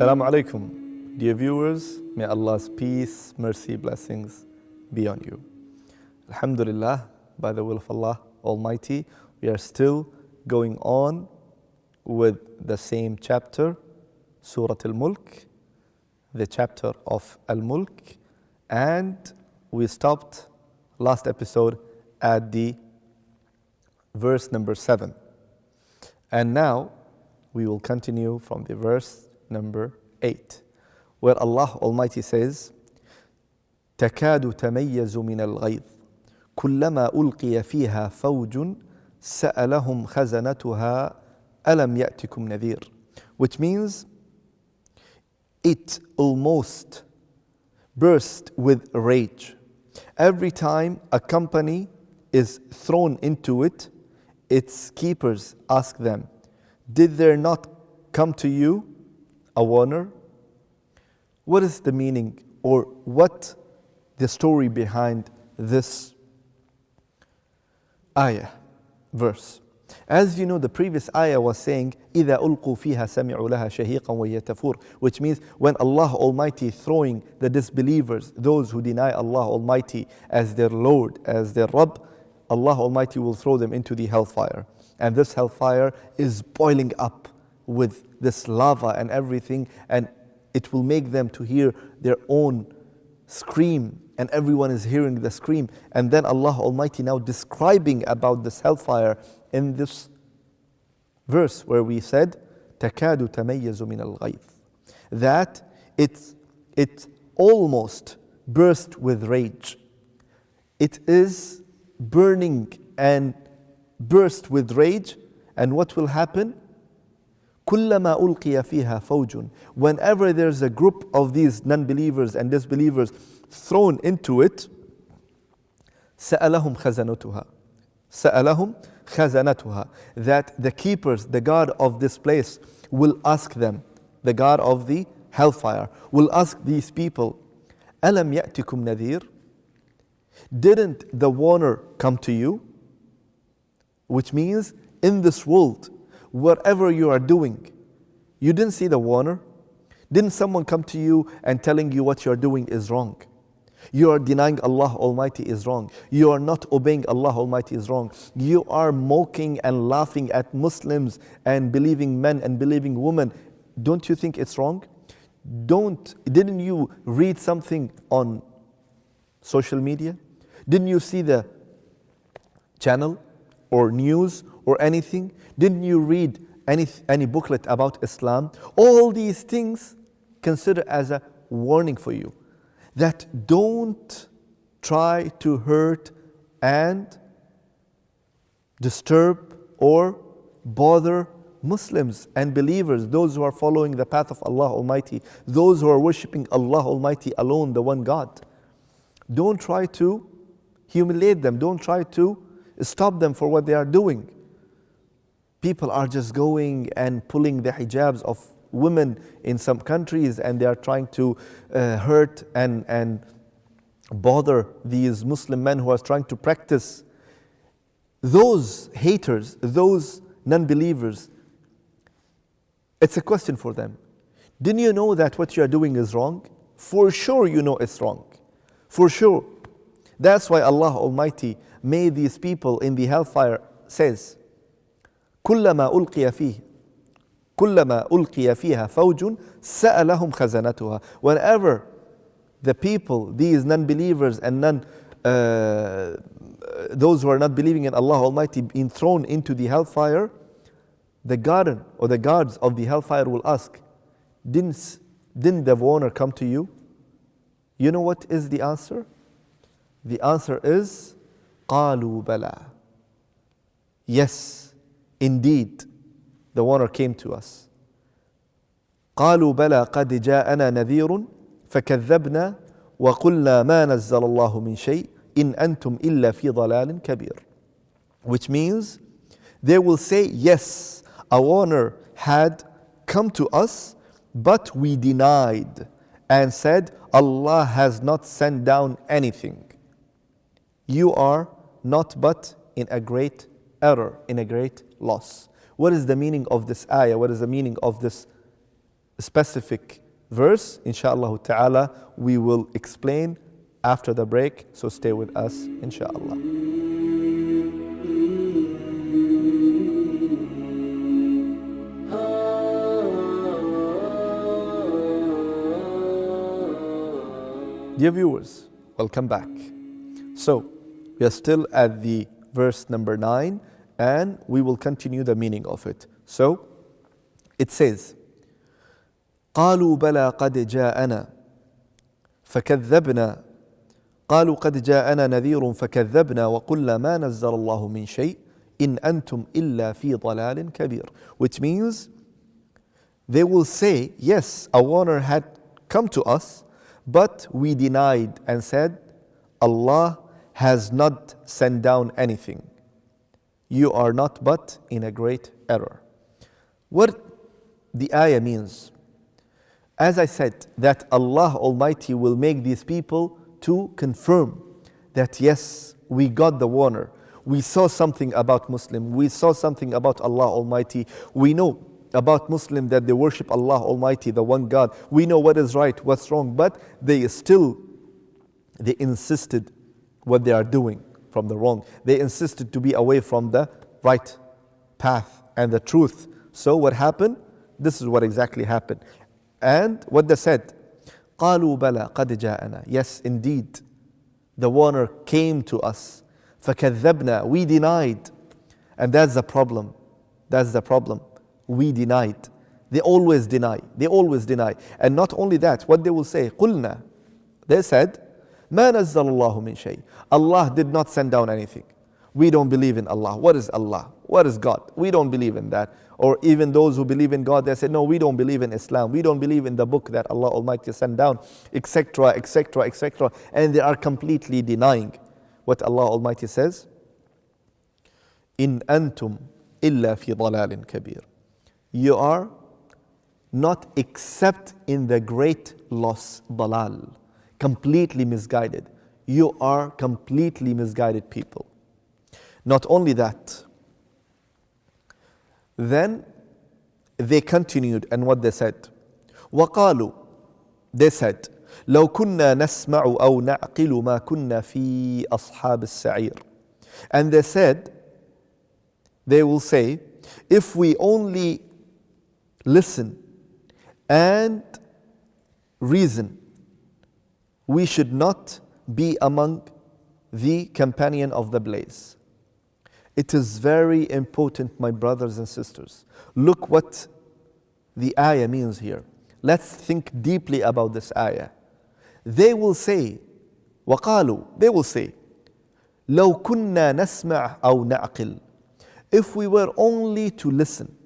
Assalamu alaikum, dear viewers. May Allah's peace, mercy, blessings be on you. Alhamdulillah, by the will of Allah Almighty, we are still going on with the same chapter, Surah Al-Mulk, the chapter of Al-Mulk, and we stopped last episode at the verse number 7. And now we will continue from the verse number 8, where Allah Almighty says, تَكَادُ تَمَيَّزُ مِنَ الْغَيْظِ كُلَّمَا أُلْقِيَ فِيهَا فَوْجٌ سَأَلَهُمْ خَزَنَتُهَا أَلَمْ يَأْتِكُمْ نَذِيرٌ, which means it almost burst with rage. Every time a company is thrown into it, its keepers ask them, did there not come to you a warner? What is the meaning, or what the story behind this ayah, verse? As you know, the previous ayah was saying, إِذَا أُلْقُوا فِيهَا سَمِعُوا لَهَا شَهِيقًا وَهِيَ تَفُورُ, which means when Allah Almighty throwing the disbelievers, those who deny Allah Almighty as their Lord, as their Rabb, Allah Almighty will throw them into the hellfire. And this hellfire is boiling up with this lava and everything, and it will make them to hear their own scream, and everyone is hearing the scream. And then Allah Almighty now describing about this hellfire in this verse where we said, تَكَادُ تَمَيَّزُ مِنَ الْغَيْظِ, that it almost burst with rage. It is burning and burst with rage, and what will happen? كُلَّمَا أُلْقِيَ فِيهَا فَوْجٌ, whenever there's a group of these non-believers and disbelievers thrown into it, سَأَلَهُمْ خَزَنَتُهَا, سَأَلَهُمْ خَزَنَتُهَا, that the keepers, the guard of this place will ask them, the guard of the hellfire will ask these people, أَلَمْ يَأْتِكُمْ نَذِيرٌ, didn't the warner come to you? Which means in this world, whatever you are doing, you didn't see the warner? Didn't someone come to you and telling you what you are doing is wrong? You are denying Allah Almighty is wrong. You are not obeying Allah Almighty is wrong. You are mocking and laughing at Muslims and believing men and believing women. Don't you think it's wrong? Didn't you read something on social media? Didn't you see the channel or news or anything? Didn't you read any booklet about Islam? All these things consider as a warning for you, that don't try to hurt and disturb or bother Muslims and believers, those who are following the path of Allah Almighty, those who are worshipping Allah Almighty alone, the one God. Don't try to humiliate them. Don't try to stop them for what they are doing. People are just going and pulling the hijabs of women in some countries, and they are trying to hurt and bother these Muslim men who are trying to practice. Those haters, those non-believers, it's a question for them. Didn't you know that what you are doing is wrong? For sure you know it's wrong. For sure. That's why Allah Almighty made these people in the hellfire says, كُلَّمَا أُلْقِيَ فِيهَا فَوْجٌ سَأَلَهُمْ خَزَنَتُهَا, whenever the people, these non-believers and those who are not believing in Allah Almighty, being thrown into the hellfire, the garden or the guards of the hellfire will ask, didn't the warner come to you? You know what is the answer? The answer is قَالُوا بَلَى, yes, indeed, the warner came to us. قَالُوا بَلَى قَدْ جَاءَنَا نَذِيرٌ فَكَذَّبْنَا وَقُلْنَا مَا نَزَّلَ اللَّهُ مِنْ شَيْءٍ إِنْ أَنْتُمْ إِلَّا فِي ضَلَالٍ كَبِيرٍ, which means they will say, yes, a warner had come to us, but we denied and said, Allah has not sent down anything. You are not but in a great error, in a great loss. What is the meaning of this ayah? What is the meaning of this specific verse, inshallah ta'ala, we will explain after the break. So stay with us, inshallah. Dear viewers, welcome back. So, we are still at the verse number 9 and we will continue the meaning of it. So, it says, قالوا بلى قد جاءنا فكذبنا قالوا قد جاءنا نذير فكذبنا وقلنا ما نزل الله من شيء إن أنتم إلا في ضلال كبير. Which means they will say, yes, a warner had come to us, but we denied and said, Allah has not sent down anything. You are not but in a great error. What the ayah means, as I said, that Allah Almighty will make these people to confirm that yes, we got the warner. We saw something about Muslim. We saw something about Allah Almighty. We know about Muslim that they worship Allah Almighty, the one God. We know what is right, what's wrong, but they insisted what they are doing from the wrong. They insisted to be away from the right path and the truth. So what happened? This is what exactly happened. And what they said, قالوا بلى قد جاءنا. Yes, indeed, the warner came to us. فكذبنا. We denied. And that's the problem. That's the problem. We denied. They always deny. They always deny. And not only that, what they will say, قلنا. They said, ما نزل الله من شيء. Allah did not send down anything. We don't believe in Allah. What is Allah? What is God? We don't believe in that. Or even those who believe in God, they say, no, we don't believe in Islam. We don't believe in the book that Allah Almighty sent down, etc., etc., etc. And they are completely denying what Allah Almighty says. إن أنتم إلا في ضلال كبير. You are not except in the great loss, dalal, completely misguided. You are completely misguided people. Not only that, then they continued and what they said. وقالوا, they said, لو كنا نسمع أو نعقل ما كنا في أصحاب السعير. And they said, they will say, if we only listen and reason, we should not be among the companion of the blaze. It is very important, my brothers and sisters. Look what the ayah means here. Let's think deeply about this ayah. They will say, وقالوا, they will say, لو كنا نسمع أو نعقل. If we were only to listen,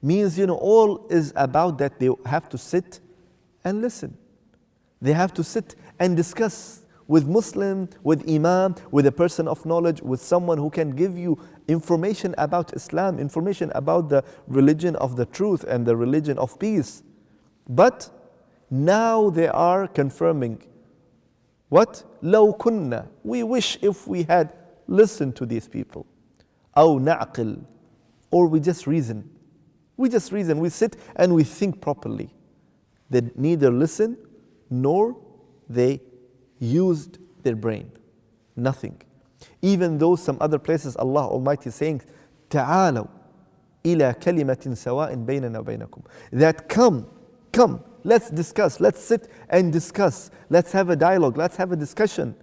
means, all is about that they have to sit and listen. They have to sit and discuss with Muslim, with Imam, with a person of knowledge, with someone who can give you information about Islam, information about the religion of the truth and the religion of peace. But now they are confirming what? لو كنا. We wish if we had listened to these people. أو نعقل. Or we just reason. We just reason. We sit and we think properly. They neither listen nor they used their brain. Nothing. Even though some other places Allah Almighty is saying, تعالوا إلى كلمة سواء بيننا وبينكم. That come, let's discuss, let's sit and discuss, let's have a dialogue, let's have a discussion.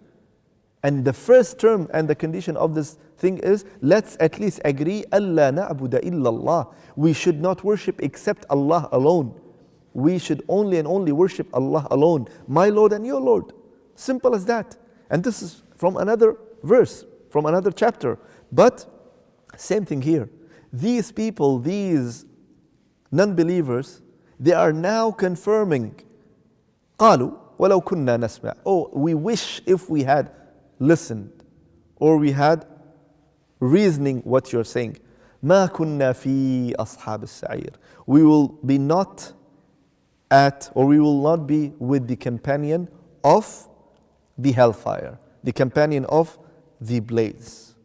And the first term and the condition of this thing is, let's at least agree, أَلَّا نَعْبُدَ إِلَّا اللَّهِ. We should not worship except Allah alone. We should only and only worship Allah alone, my Lord and your Lord. Simple as that. And this is from another verse, from another chapter. But same thing here. These people, these non-believers, they are now confirming, قالوا ولو كنا نسمع. Oh, we wish if we had listened or we had reasoning what you're saying. ما كنا في أصحاب السعير. We will be not at, or we will not be with the companion of the hellfire, the companion of the blaze.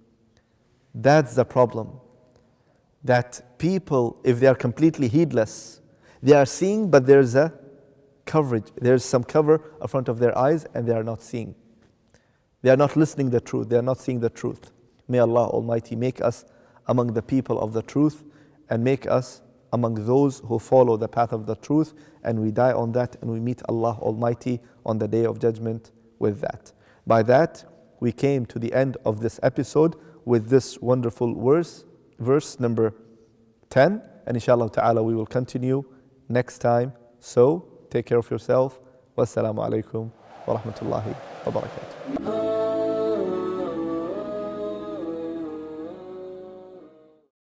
That's the problem. That people, if they are completely heedless They are seeing, but there's a coverage. There's some cover in front of their eyes, and they are not seeing. They are not listening the truth. They are not seeing the truth. May Allah Almighty make us among the people of the truth, and make us among those who follow the path of the truth, and we die on that, and we meet Allah Almighty on the Day of Judgment with that. By that, we came to the end of this episode with this wonderful verse number 10, and inshallah ta'ala we will continue next time. So, take care of yourself. Wassalamu alaikum wa rahmatullahi wa barakatuh.